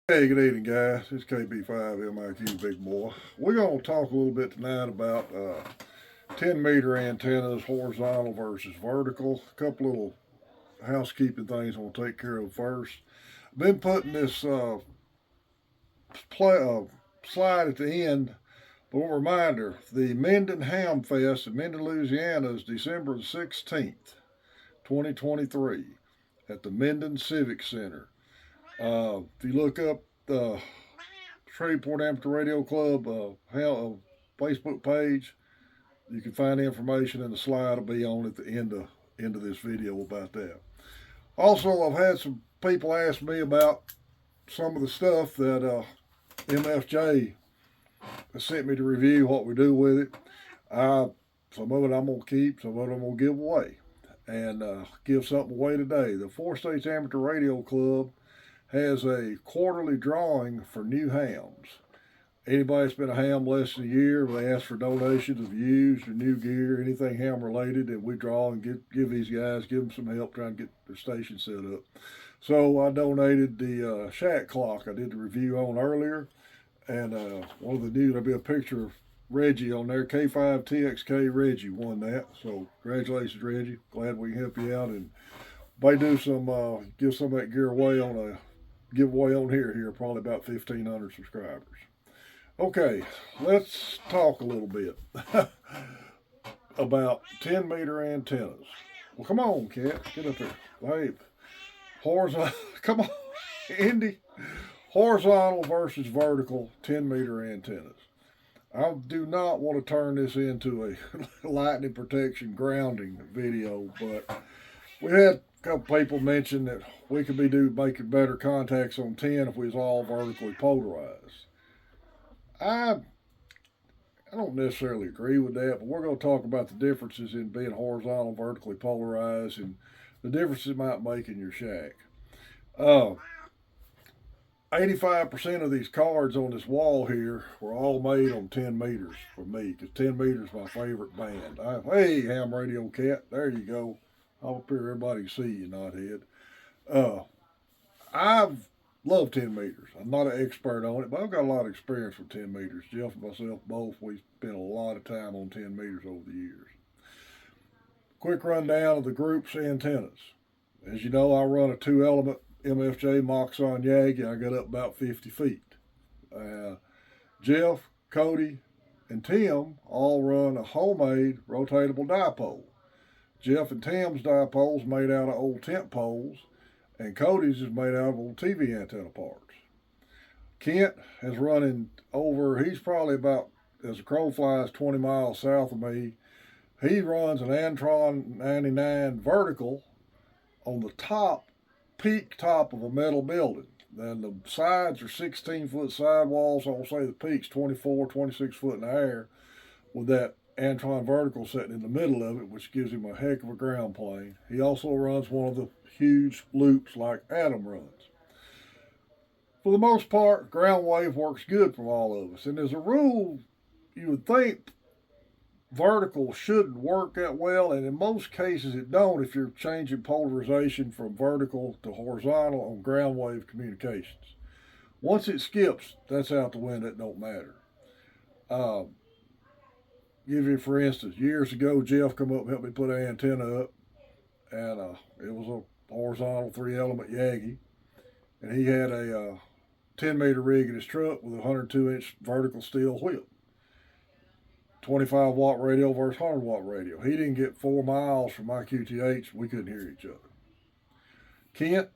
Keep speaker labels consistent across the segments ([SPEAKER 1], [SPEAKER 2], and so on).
[SPEAKER 1] Hey, good evening, guys. It's KB5MIQ Big Boy. We're going to talk a little bit tonight about 10-meter antennas, horizontal versus vertical. A couple little housekeeping things I want to take care of first. I've been putting this play, slide at the end, but a reminder the Minden Ham Fest in Minden, Louisiana is December the 16th, 2023, at the Minden Civic Center. If you look up the Shreveport Amateur Radio Club Facebook page, you can find the information, and the slide will be on at the end of this video about that. Also, I've had some people ask me about some of the stuff that MFJ has sent me to review, what we do with it. Some of it I'm going to keep, some of it I'm going to give away. And give something away today. The Four States Amateur Radio Club has a quarterly drawing for new hams. Anybody that's been a ham less than a year, they ask for donations of used or new gear, anything ham related, and we draw and give these guys, give them some help trying to get their station set up. So I donated the shack clock I did the review on earlier, and one of the new, there'll be a picture of Reggie on there. K5TXK Reggie won that. So congratulations, Reggie. Glad we can help you out, and may do some give some of that gear away on a giveaway on here probably about 1,500 subscribers. Okay, let's talk a little bit about 10-meter antennas. Well, come on, cat, get up here. Hey, horizontal, come on, Indy. Horizontal versus vertical 10-meter antennas. I do not want to turn this into a lightning protection grounding video, but we had a couple people mention that we could be making better contacts on 10 if we was all vertically polarized. I don't necessarily agree with that, but we're going to talk about the differences in being horizontal, vertically polarized, and the differences it might make in your shack. 85% of these cards on this wall here were all made on 10 meters for me, because 10 meters is my favorite band. Hey, ham radio cat, there you go. I hope everybody can see you, knothead. I've loved 10 meters. I'm not an expert on it, but I've got a lot of experience with 10 meters. Jeff and myself both, we spent a lot of time on 10 meters over the years. Quick rundown of the group's antennas. As you know, I run a 2-element MFJ Moxon Yagi. I got up about 50 feet. Jeff, Cody, and Tim all run a homemade rotatable dipole. Jeff and Tim's dipole's made out of old tent poles, and Cody's is made out of old TV antenna parts. Kent is running over, he's probably about, as the crow flies, 20 miles south of me. He runs an Antron 99 vertical on the peak top of a metal building. Then the sides are 16-foot sidewalls. I'll say the peak's 24, 26 foot in the air, with that Antron vertical sitting in the middle of it, which gives him a heck of a ground plane. He also runs one of the huge loops like Adam runs. For the most part, ground wave works good for all of us. And as a rule, you would think vertical shouldn't work that well, and in most cases it don't if you're changing polarization from vertical to horizontal on ground wave communications. Once it skips, that's out the window. It don't matter. Give you for instance, years ago, Jeff come up and helped me put an antenna up, and it was a horizontal 3-element Yagi, and he had a 10-meter rig in his truck with a 102-inch vertical steel whip. 25-watt radio versus 100-watt radio. He didn't get 4 miles from my QTH. We couldn't hear each other. Kent,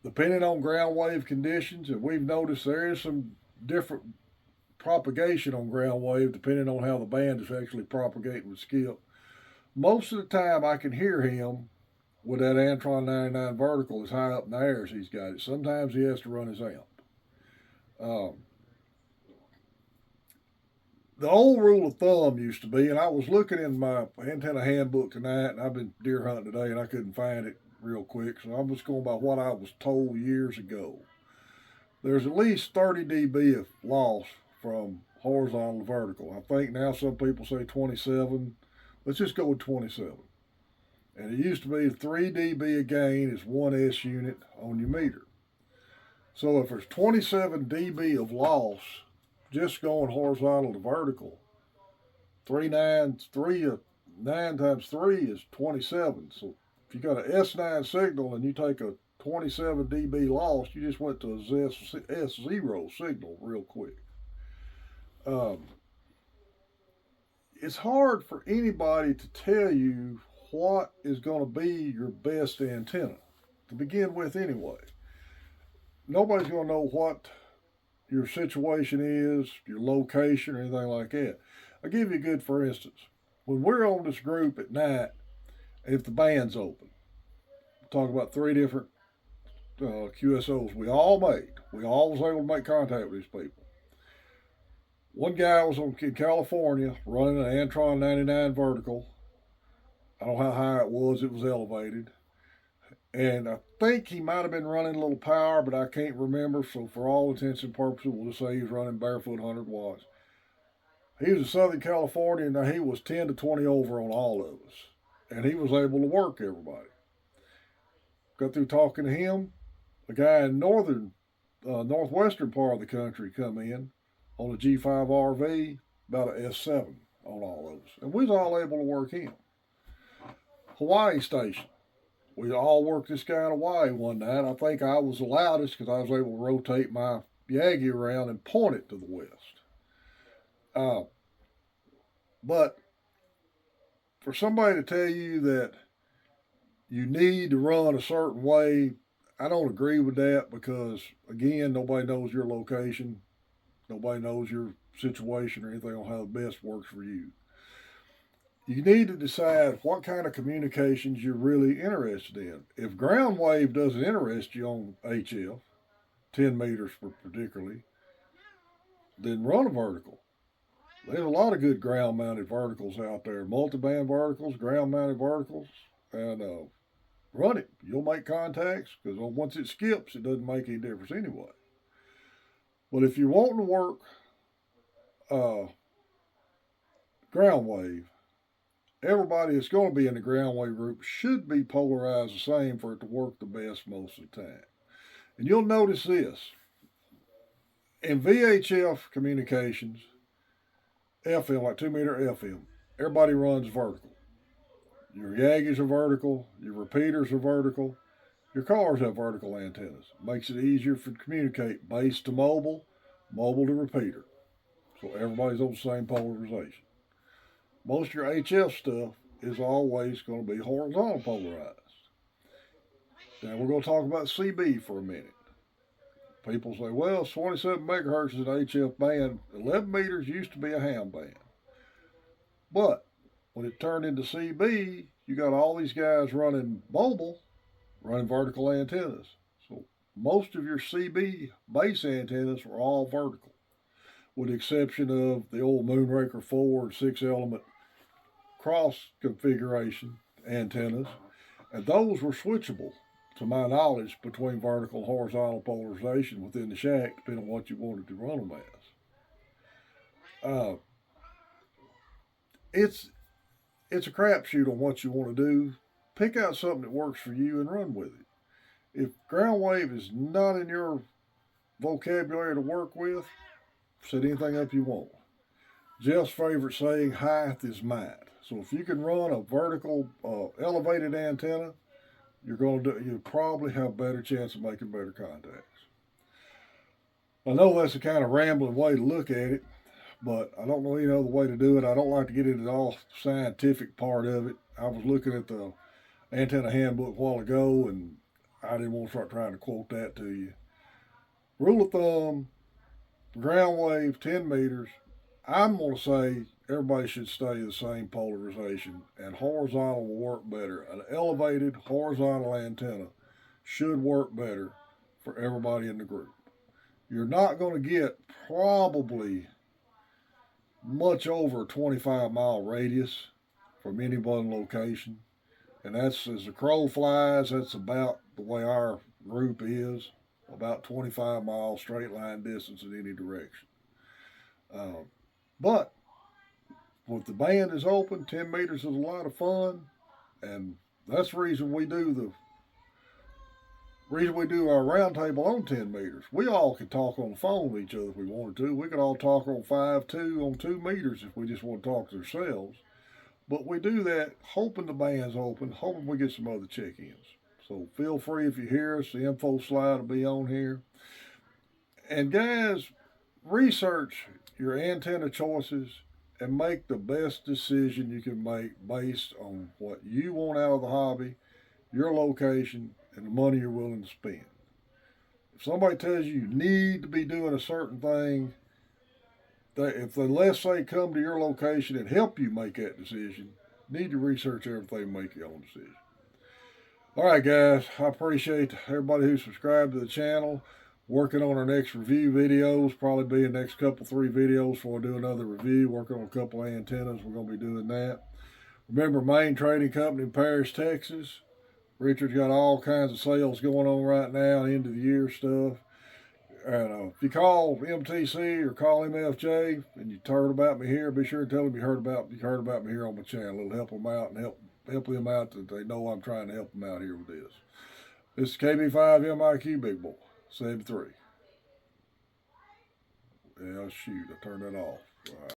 [SPEAKER 1] depending on ground wave conditions, and we've noticed there is some different propagation on ground wave depending on how the band is actually propagating with skip. Most of the time I can hear him with that Antron 99 vertical as high up in the air as he's got it. Sometimes he has to run his amp. Um, the old rule of thumb used to be, and I was looking in my antenna handbook tonight, and I've been deer hunting today, and I couldn't find it real quick, so I'm just going by what I was told years ago. There's at least 30 dB of loss from horizontal to vertical. I think now some people say 27. Let's just go with 27. And it used to be 3 dB a gain is 1 S unit on your meter. So if there's 27 dB of loss just going horizontal to vertical, 9 times 3 is 27. So if you got an S9 signal and you take a 27 dB loss, you just went to a S0 signal real quick. Um, it's hard for anybody to tell you what is going to be your best antenna to begin with anyway. Nobody's going to know what your situation is, your location, or anything like that. I'll give you a good for instance. When we're on this group at night, if the band's open, we'll talk about 3 different QSOs we all made. We all was able to make contact with these people. One guy was in California running an Antron 99 vertical. I don't know how high it was elevated. And I think he might have been running a little power, but I can't remember. So for all intents and purposes, we'll just say he was running barefoot 100 watts. He was in Southern California, and he was 10 to 20 over on all of us. And he was able to work everybody. Got through talking to him. A guy in northwestern part of the country come in on a G5 RV, about a S7 on all of us. And we was all able to work him. Hawaii station. We all worked this guy in Hawaii one night. I think I was the loudest because I was able to rotate my Yagi around and point it to the west. But for somebody to tell you that you need to run a certain way, I don't agree with that because, again, nobody knows your location. Nobody knows your situation or anything on how the best works for you. You need to decide what kind of communications you're really interested in. If ground wave doesn't interest you on HF, 10 meters particularly, then run a vertical. There's a lot of good ground mounted verticals out there, multi-band verticals, ground mounted verticals, and run it. You'll make contacts because once it skips, it doesn't make any difference anyway. But if you're wanting to work ground wave, everybody that's going to be in the ground wave group should be polarized the same for it to work the best most of the time. And you'll notice this in VHF communications, FM, like 2 meter FM, everybody runs vertical. Your Yagis are vertical, your repeaters are vertical, your cars have vertical antennas. Makes it easier to communicate base to mobile, mobile to repeater. So everybody's on the same polarization. Most of your HF stuff is always going to be horizontal polarized. Now we're going to talk about CB for a minute. People say, well, 27 megahertz is an HF band. 11 meters used to be a ham band. But when it turned into CB, you got all these guys running mobile, running vertical antennas. So most of your CB base antennas were all vertical, with the exception of the old Moonraker 4 and 6 element cross configuration antennas. And those were switchable, to my knowledge, between vertical and horizontal polarization within the shack, depending on what you wanted to run them as. It's a crapshoot on what you want to do. Pick out something that works for you and run with it. If ground wave is not in your vocabulary to work with, set anything up you want. Jeff's favorite saying, height is might. So if you can run a vertical elevated antenna, you probably have a better chance of making better contacts. I know that's a kind of rambling way to look at it, but I don't know any other way to do it. I don't like to get into the all scientific part of it. I was looking at the antenna handbook a while ago, and I didn't want to start trying to quote that to you. Rule of thumb, ground wave, 10 meters. I'm going to say everybody should stay the same polarization, and horizontal will work better. An elevated horizontal antenna should work better for everybody in the group. You're not going to get probably much over a 25-mile radius from any one location. And that's, as the crow flies, that's about the way our group is, about 25 miles straight line distance in any direction. But if the band is open, 10 meters is a lot of fun, and that's the reason we do our roundtable on 10 meters. We all could talk on the phone with each other if we wanted to. We could all talk on 5.2 on 2 meters if we just want to talk to ourselves. But we do that hoping the band's open, hoping we get some other check-ins. So feel free if you hear us. The info slide will be on here. And guys, research your antenna choices and make the best decision you can make based on what you want out of the hobby, your location, and the money you're willing to spend. If somebody tells you you need to be doing a certain thing, if they, let's say, come to your location and help you make that decision, you need to research everything and make your own decision. All right, guys, I appreciate everybody who subscribed to the channel. Working on our next review videos, probably be the next couple, 3 videos before I do another review. Working on a couple of antennas, we're going to be doing that. Remember, Main Trading Company in Paris, Texas. Richard's got all kinds of sales going on right now, end of the year stuff. And if you call MTC or call MFJ and you heard about me here, be sure to tell them you heard about me here on my channel. It'll help them out and help them out that they know I'm trying to help them out here with this. This is KB5 MIQ Big Boy 73. Yeah, shoot, I turned that off. All right.